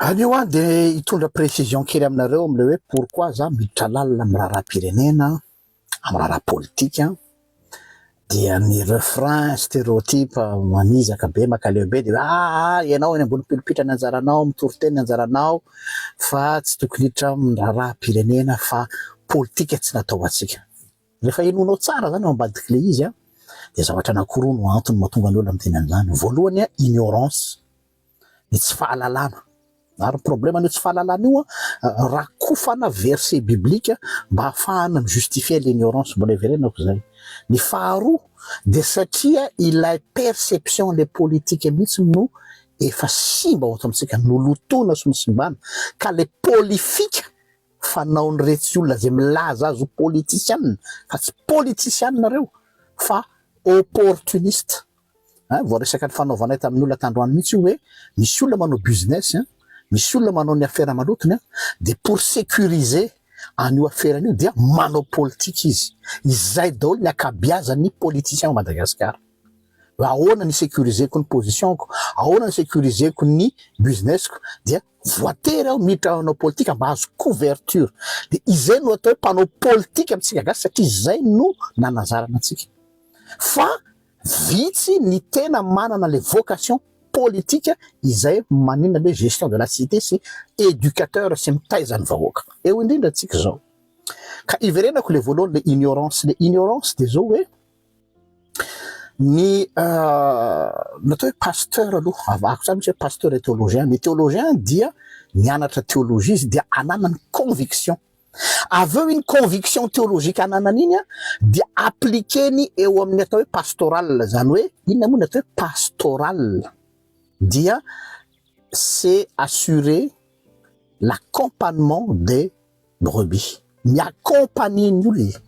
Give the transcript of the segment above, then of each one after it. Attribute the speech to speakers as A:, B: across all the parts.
A: Anio de hitondra précision kely aminareo am'le hoe pourquoi za miditra lalina amy raharaham-pirenena, amy raharaha politika, dia ny refrain stéréotype manizaka be makaleo be de ianao eny ambony pilipitra ny anjaranao, mitory-teny ny anjaranao, fa tsy tokony hiditra amy raharaham-pirenena fa politika tsy natao atsika. Rehefa inoanao tsara zany ao ambadiky le izy de zavatra anankiroa no antony mahatonga ny olona miteny an'izany. Voalohany ignorance, ny tsy fahalalana. Ary problème ny tsy fahalalana io rakofana verset biblika mba ahafahana mijustifier l'ignorance, mbola iverenako zay. Ny faharoa de satria ilay perception le politique mihitsy no efa simba ao ato-amitsika, nolotona sy nosimbana ka le polifika fanaony retsy olona zay milaza azy ho politicienne, fa tsy politicienne nareo fa opportuniste. Voaresaka ny fanaovanay tamin'ny olona tandroany mihitsy io hoe misy olona manao business, misy olona manao ny affaire malotony de pour sécuriser an'io affaire an'io dia manao politique izy. Izay daholo ny akabiazan'ny politicien au Madagascar. Ahoana ny sécuriseko ny positionko, ahoana ny sécuriseko ny businessiko, dia voatery aho miditra anao politika mba azo couverture. De izay no atao hoe mpanao politika amitsika gasy satria izay no nanazarana antsika. Fa vitsy ny tena manana le vocation politika izay manina le gestion de la cité sy éducateur sy mitaizany vahoaka. Eo indrindra antsika zao. Ka iverenako le voalohany le ignorance. Le ignorance de zao hoe ny natao hoe pasteur aloha, avako zany hoe pasteur et théologien. Ny théologien dia nianatra théologie izy dia ananany conviction. Aveo iny conviction théologique ananany iny dia appliqueny eo amin'ny atao hoe pastoral, zany hoe inona moa ny atao hoe pastoral dia c'est assurer l'accompagnement des brebis. Miaccompagner ny olona,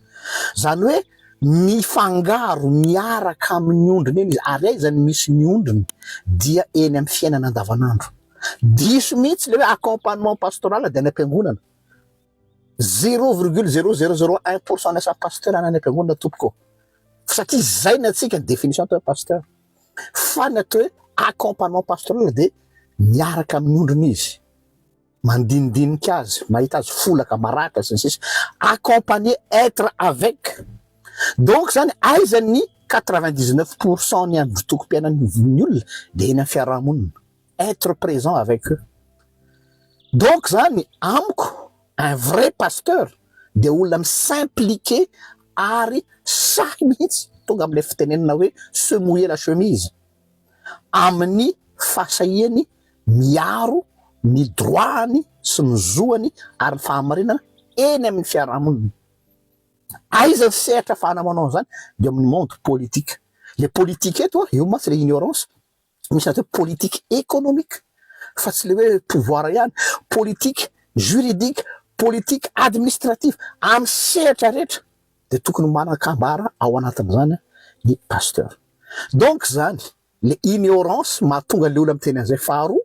A: zany hoe mifangaro miaraka amin'ny ondriny eny izy, ary aiza ny misy ny ondriny dia eny amin'ny fiainana andavanandro. Diso mihitsy le hoe accompagnement pastoral dia any am-piangonana. 0,0001% ny asa pasteur any am-piangonana tompoko. Satria zay ny atsika ny définition atao hoe pasteur. Fa ny atao hoe accompagnement pastoral de miaraka amin'ny ondriny izy, mandinidinika azy, mahita azy folaka maraka sy ny sisa, accompagner, être avec. Donc zany aiza ny 99% ny toko-piainan'ny olona de eny amin'ny fiarahamonina, être présent avec eux. Donc zany amiko un vrai pasteur de olona s'impliquer ary sahy mihitsy tonga am'le fitenenina hoe se mouiller la chemise amin'ny fahasahiany miaro ny droany sy ny zoany ary ny fahamarinana eny amin'ny fiarahamonina. Aiza ny sehatra ahafahana manao zany de amin'ny monde politique. Le politique eto io matsy le ignorance, misy atao politique économique fa tsy le hoe pouvoir ihany, politique juridique, politique administrative, amin'ny sehatra rehetra de tokony manan-kambara ao anatin'izany ny pasteur. Donc zany le ignorance mahatonga le olona miteny an'izay. Faharoa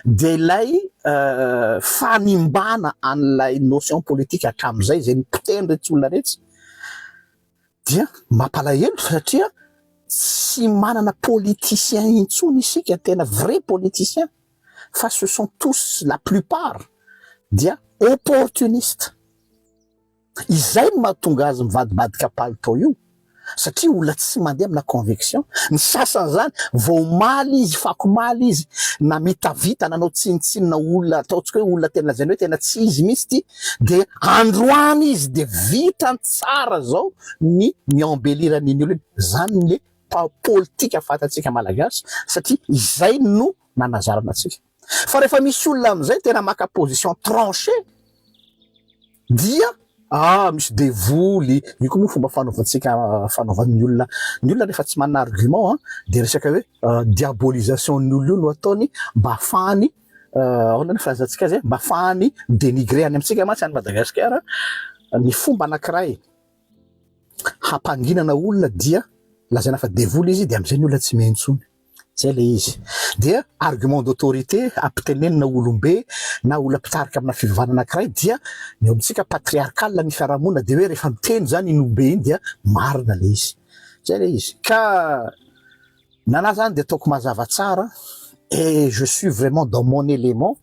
A: de ilay fanimbana an'ilay notion politique hatramin'izay zay nipoteny retsy olona retsy dia mampalahelo satria tsy manana politicien intsony isika, tena vrai politicien, fa ce sont tous, la plupart dia opportuniste. Izay no mahatonga azy mivadibadika palitao io satria olona tsy mandeha amina conviction. Ny sasany zany vao maly izy, fako maly izy, na mitavita nanao tsinitsinina olona ataotsika hoe olona tena lazainy hoe tena tsy izy mihitsy ty, de androany izy de vitany tsara zao ny miembelira n'iny olona. Zany le politika fatatsika malagasy satria izay no nanazarana atsika. Fa rehefa misy olona am'izay tena maka position tranchée dia misy devoly, io koa moa fomba fanaovan'ny olona. Ny olona rehefa tsy manana argument de resaka hoe diabolisation ny olona io no ataony mba ahafahany ahoana ny filazantsika azy mba ahafahany dénigrer any amitsika matsy any Madagasikara. Ny fomba anankiray hampanginana olona dia lazaina fa devoly izy de am'izay ny olona tsy miantsony. Zay le izy. Dia argument d'autorité ampitenenina olombe na olona mpitarika amina fivavahana anankiray dia ny amintsika patriarcal ny fiarahamonina de hoe rehefa miteny zany iny olombe iny dia marina le izy. Zay le izy. Ka nana zany de ataoko mazava tsara et je suis vraiment dans mon élément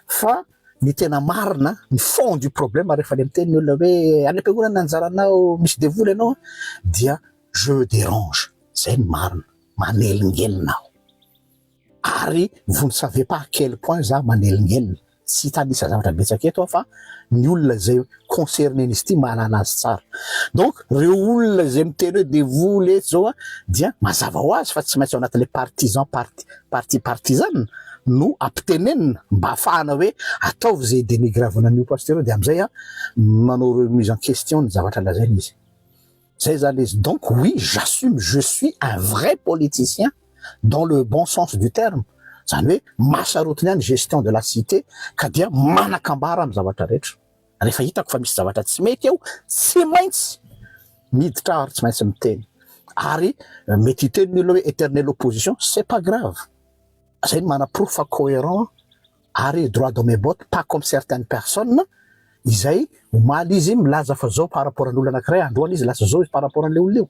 A: fa ny tena marina ny fond du problème rehefa le miteny ny olona hoe any am-piangonana anjaranao misy devoly ianao dia je me dérange, zay ny marina, manelingelinao. Ary vous ne savez pas à quel point za manelingelina, tsy tanisa zavatra betsaka eto fa ny olona zay concerné n'izy ity mahalala azy tsara. Donc reo olona zay miteny hoe devoly eto zao dia mazava ho azy fa tsy maintsy ao anatin'le partisan no ampitenenina mba ahafahana hoe ataovy zay dénigravana an'io pasteur de am'izay manao remise en question ny zavatra lazainy izy. Zay zany izy. Donc oui, j'assume, je suis un vrai politicien dans le bon sens du terme. Zany hoe masarotiny ihany gestion de la cité ka dia manakambara amin'ny zavatra rehetra. Rehefa hitako fa misy zavatra tsy mety eo, tsy maintsy miditra ary tsy maintsy miteny. Ary mety hiteny ny olona hoe éternelle opposition, c'est pas grave. Zay ny mana-proof fa cohérent ary droit dans mes bottes, pas comme certaines personnes izay omaly izy milaza fa zao par rapport an'olona anankiray, androany izy lasa zao par rapport an'le olona eo.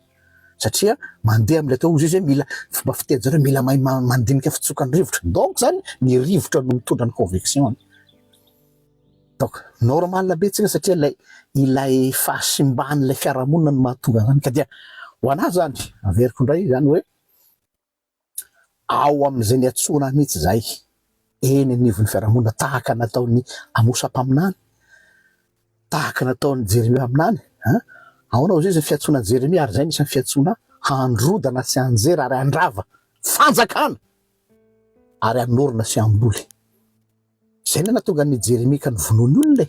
A: Satria mandeha am'le atao izy hoe mila fomba fiteny zareo mila mahay mandinika fitsokan'ny rivotra. Donc zany ny rivotra no mitondra ny conviction. Donc normal betsika satria ilay fahasimban'ilay fiarahamonina no mahatonga zany ka dia ho anahy zany averiko indray zany hoe ao am'izay ny atsona mihitsy zay eny anivon'ny fiarahamonina tahaka nataon'ny Amosa-Paminany, tahaka nataon'ny Jeremia aminany. Aonao zay fiatsona Jeremia ary zay nisy fiatsona handrodana sy anjera ary andrava fanjakana ary anorina sy amboly. Zay ny natonga ny Jeremia ka nivonoany olona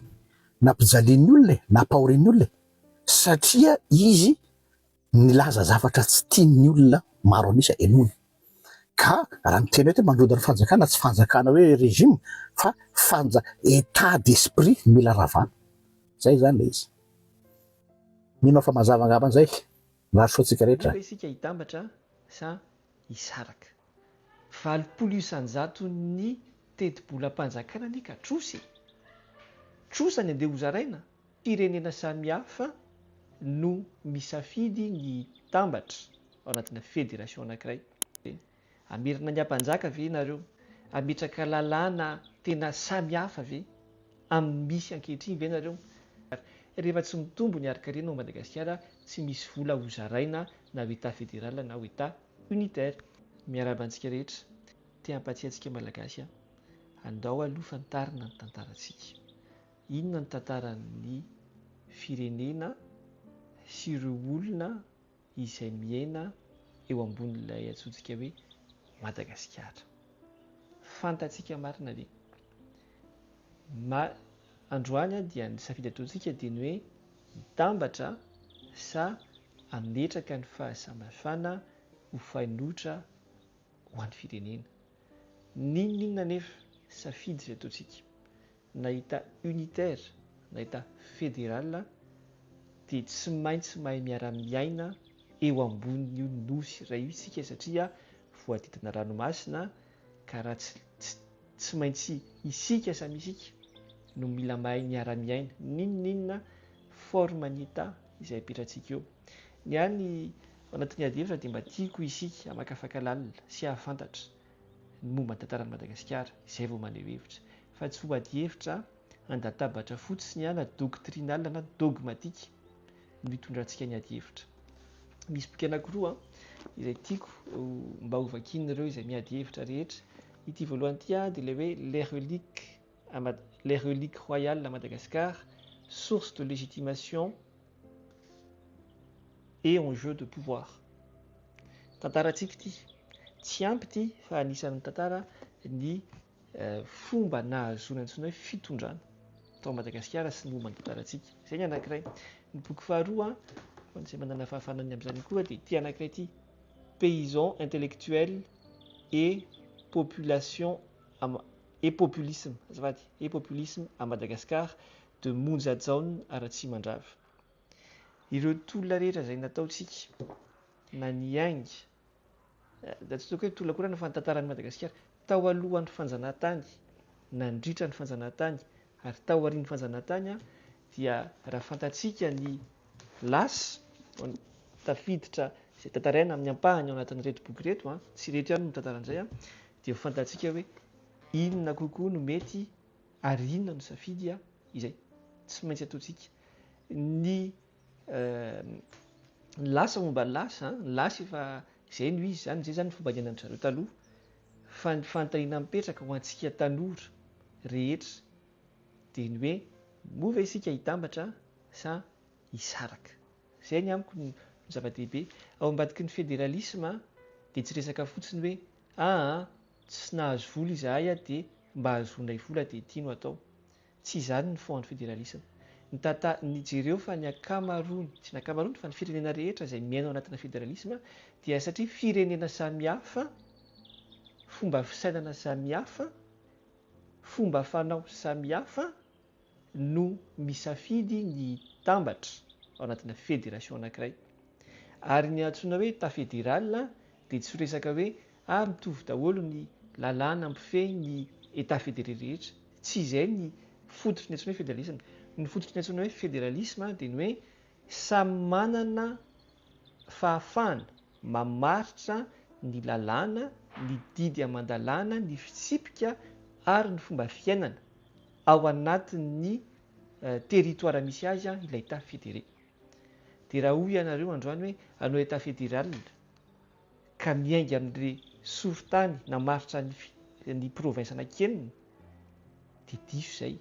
A: nampijaliany olona nampahoriany olona satria izy nilaza zavatra tsy tian'ny olona maro anisa enony. Ka raha miteny hoe mandrodana fanjakana tsy fanjakana hoe régime fa état d'esprit mila ravana. Zay zany le izy. Mino fa mazava angamba an'izay rahasoantsika rehetra.
B: Isika hitambatra sa hisaraka. 80% ny teti-bolam-panjakana ny ka trosy. Trosa ny andeha hozaraina. Firenena samihafa no misafidy ny tambatra ao anatina fédération anankiray. Amirina ny ampanjaka ve nareo? Ametraka lalàna tena samihafa ve? Misy ankehitriny ve nareo? Rehefa tsy mitombo ny arikariana ao Madagasikara, tsy misy vola hozaraina na ho état fédéral na ho état unitaire. Miarabantsika rehetra, te hampatsiatsika malagasy andao aloha fantarina ny tantarantsika. Inona ny tantaran'ny firenena sy ireo olona izay miaina eo ambonin'ilay atsotsika hoe Madagasikara. Fantatsika marina ve? Androany dia ny safidy ataontsika dia ny hoe mitambatra sa ametraka ny fahasamihafana ho fanotra ho an'ny firenena. Ninona nefa safidy izay ataontsika na état unitaire na état fédéral dia tsy maintsy mahay miara-miaina eo ambonin'io nosy iray io isika satria voadidina ranomasina ka raha tsy maintsy isika samy isika no mila mahay miara-miaina ninona forme ny état izay apetratsika eo. Ny any anatin'ny ady hevitra dia mba tiako isika hamakafaka lalina sy hahafantatra ny momba ny tantaran'i Madagasikara izay vao maneho hevitra fa tsy ho ady hevitra andatabatra fotsiny na doctrinal na dogmatique no hitondrantsika ny ady hevitra. Misy boky anankiroa izay tiako mba ho vakian'ireo izay miady hevitra rehetra. Ity voalohany ity dia ilay hoe les reliques royales à Madagascar, source de légitimation et enjeu de pouvoir. Tantarantsika ity tsy ampy ity fa anisan'ny tantara ny fomba nahazoana antsoina hoe fitondrana tao Madagasikara sy ny momba ny tantarantsika. Izay ny anankiray. Ny boky faharoa izay manana fahafanany amin'izany koa dia ity anankiray ity, paysans intellectuels et population et populisme à Madagascar de Monjajaon Aratsimandrava. Ireo tolona rehetra izay nataontsika na niainga da tsy tokony hoe tolona koa na fa ny tantaran'i Madagasikara tao alohan'ny fanjanahantany nandritra ny fanjanahantany ary tao aorian'ny fanjanahantany dia raha fantatsika ny lasa tafiditra izay tantaraina amin'ny ampahany ao anatin'ireto boky reto, tsy rehetra ihany no tantaran'izay dia fantatsika hoe inona kokoa no mety Ary inona no safidy izay tsy maintsy ataontsika. Ny lasa momba lasa, lasa efa izay no izy zany, izay zany ny fomba niainan'ny zareo taloha. Fa ny fanontaniana mipetraka ho antsika tanora rehetra dia ny hoe mova isika hitambatra sa hisaraka. Izay ny amiko no zava-dehibe ao ambadiky ny fédéralisme dia tsy resaka fotsiny hoe tsy nahazo vola izahay dia mba ahazoanay vola dia ity no atao. Tsy izany ny fond ny fédéralisme. Ny jereo fa ny akamaroany, tsy ny akamaroany fa ny firenena rehetra izay miaina ao anatina fédéralisme dia satria firenena samihafa, fomba fisainana samihafa, fomba fanao samihafa no misafidy ny tambatra ao anatina fédération anankiray. Ary ny antsoina hoe état fédéral dia tsy resaka hoe mitovy daholo ny lalàna ampifehy ny état fédéré rehetra. Tsy izay ny fototry ny antsoina hoe fédéralisme. Ny fototry ny antsoina hoe fédéralisme dia ny hoe samy manana fahafahana mamaritra ny lalàna, ny didy aman-dalàna, ny fitsipika ary ny fomba fiainana ao anatin'ny territoire misy azy ilay état fédéré. Dia raha hoy ianareo androany hoe hanao état fédéral ka miainga amin'ilay sorontany namaritra ny province anankienina dia diso izay,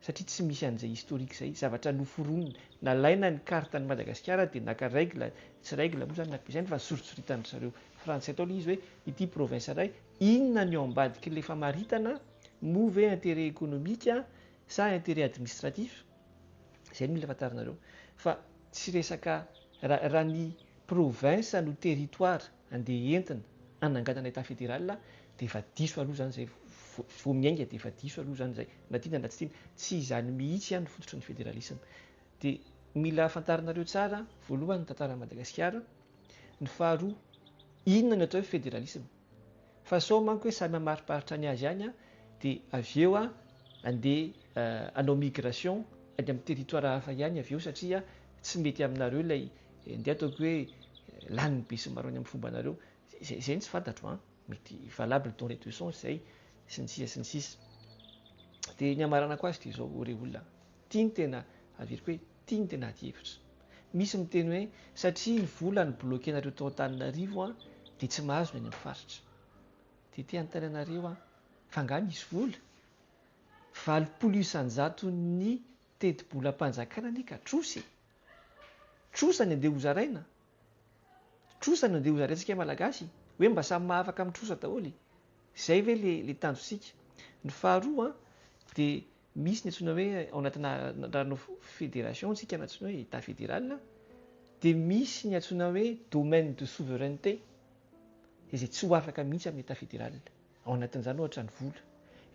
B: satria tsy misy an'izay historique izay, zavatra noforonina. Nalaina ny kartan'i Madagasikara dia naka règle, tsy règle moa zany nampiasaina fa soritsoritana zareo frantsay tao ilay izy hoe ity province iray inona ny ao ambadiky ilay famaritana, move intérêt économique sa intérêt administratif. Izay no mila fantarinareo. Fa tsy resaka raha ny province no territoire andeha entina hananganana état fédéral dia efa diso aloha zany izay, vao miainga dia efa diso aloha zany izay, na tiana na tsy tiana. Tsy izany mihitsy ny fototry ny fédéralisme. Dia mila fantarinareo tsara, voalohany ny tantara Madagasikara, ny faharoa inona no atao hoe fédéralisme. Fa sao manko hoe samy hamariparitra ny azy ihany dia avy eo andeha hanao migration any amin'ny territoire hafa ihany avy eo satria tsy mety aminareo ilay andeha ataoko hoe laniny be sy maro any amin'ny fombanareo. Izay tsy fantatro mety valable dans les deux sens izay sy ny sisa sy ny sisa. Dia ny hamaranako azy dia izao ore olona tia ny tena averiko hoe tia ny tena ady hevitra. Misy miteny hoe satria ny vola ny bloqué anareo tao Antananarivo dia tsy mahazo ny any amin'ny faritra. Dia ity Antananarivo fa angaha misy vola 80 isanjato ny teti-bolam-panjakana anie ka trosy. Trosa ny andeha hozaraina. Trosa ny andeha hozarantsika malagasy hoe mba samy mahafaka amin'ny trosa daholo. Izay ve le tanjosika. Ny faharoa dia misy ny antsoina hoe ao anatina rano fédération tsika ny antsoina hoe état fédéral dia misy ny antsoina hoe domaine de souveraineté izay tsy ho afaka mihitsy amin'ny état fédéral. Ao anatin'izany ohatra ny vola,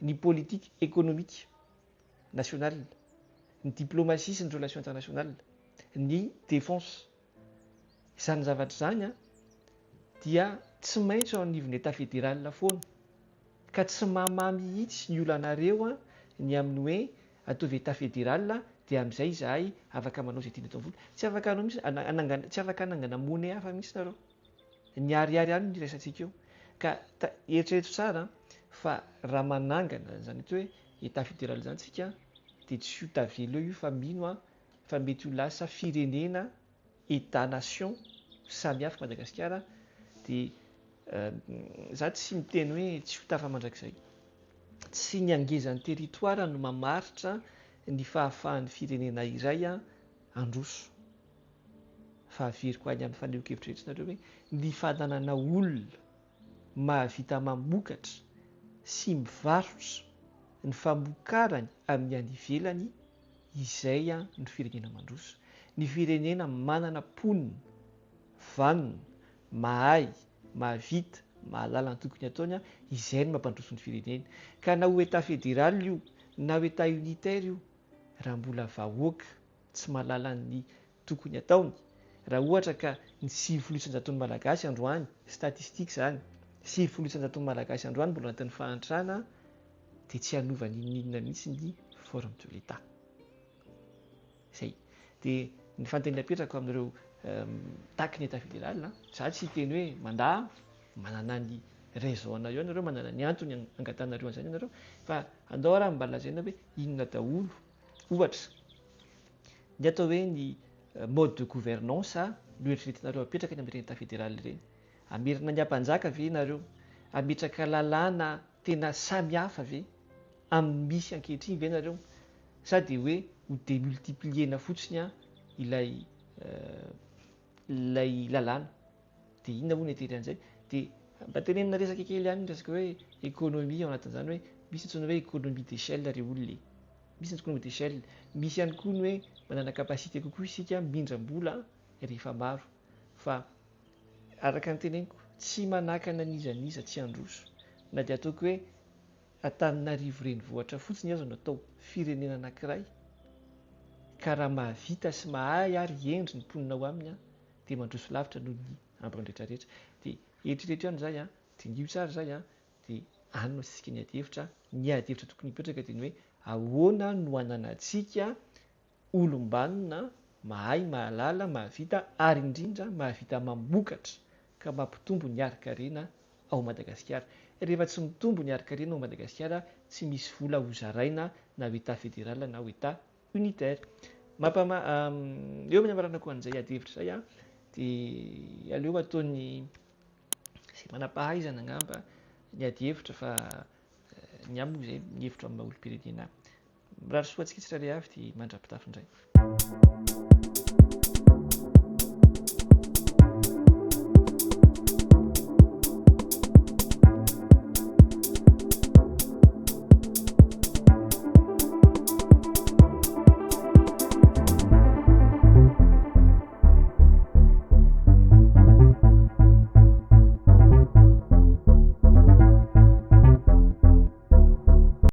B: ny politique économique nationale, ny diplomatie sy ny relation internationale, ny défense. Izany zavatra izany dia tsy maintsy ao anivon'ny état fédéral foana. Ka tsy mamaha mihitsy ny olonareo ny amin'ny hoe ataovy état fédéral dia amin'izay izahay afaka manao izay tiana atao vola. Tsy afaka hanao mihitsy, tsy afaka hanangana monnaie hafa mihitsy nareo. Ny ariary ihany no iraisasika eo. Ka eritrereto tsara fa raha manangana izany hoe état fédéral izany tsika dia tsy ho tavela eo io fa mino fa mety ho lasa firenena état nation samy hafa Madagasikara. Dia za tsy miteny hoe tsy ho tafa-mandrakizay. Tsy ny angezan'ny territoire no mamaritra ny fahafahan'ny firenena iray handroso. Fa averiko any amin'ny faneho-kevitra rehetra nareo hoe ny fananana olona mahavita mamokatra sy mivarotra ny famokarany amin'ny any ivelany izay ny firenena mandroso. Ny firenena manana ponina, vanona, mahay, mahavita, mahalala ny tokony ataony izay no mampandroso ny firenena. Ka na ho état fédéral io na ho état unitaire io raha mbola vahoaka tsy mahalala ny tokony ataony, raha ohatra ka ny 9 isanjaton'ny malagasy androany, statistique izany, 9 isanjaton'ny malagasy androany mbola anatin'ny fahantrana dia tsy hanova n'inona mihitsy ny forme de l'état. Zay. Dia ny fanontaniana apetrako amin'ireo taky ny état fédéral, za tsy teny hoe manana ny raison io nareo manana ny antony angatanareo an'izany ianareo fa andao raha mba lazaina hoe inona daholo ohatra ny atao hoe ny mode de gouvernance no eritreretinareo apetraka ny amin'ireny État fédéral ireny. Amerina ny ampanjaka ve nareo? Ametraka lalàna tena samihafa ve? Amin'ny misy ankehitriny ve nareo? Sa dia hoe ho démultipliena fotsiny ilay lalàna? Dia inona moa ny eteri an'izay? Dia mba tenenina resaka kely ihany ny resaka hoe économie ao anatin'izany hoe misy antsoina hoe économie d'échelle ireo olona. Misy ny économie d'échelle, misy ihany koa ny hoe manana capacité kokoa isika mindram-bola rehefa maro. Fa araka ny teneniko, tsy manakana nizaniza tsy handroso. Na dia ataoko hoe Antananarivo renivohitra fotsiny azo no atao firenena anankiray, ka raha mahavita sy mahay ary endry ny mponina ao aminy dia mandroso lavitra noho ny ambiny rehetrarehetra. Dia eritreretra ihany izay dindio tsara izay dia any no sisika ny ady hevitra tokony hipetraka dia ny hoe ahoana no ananantsika olombanona mahay, mahalala, mahavita ary indrindra mahavita mamokatra ka mampitombo ny ari-karena ao Madagasikara. Rehefa tsy mitombo ny ari-karena ao Madagasikara, tsy misy vola hozaraina na ho État fédéral na ho État unitaire. Eo amin'ny amarana koa an'izay ady hevitra izay dia aleo ataony izay manam-pahaizana angamba ny ady hevitra fa ny ahy moa izay ny hevitra amin'ny maha olom-pirenena. Raha soa antsika tsirairay avy dia mandrapitafy indray.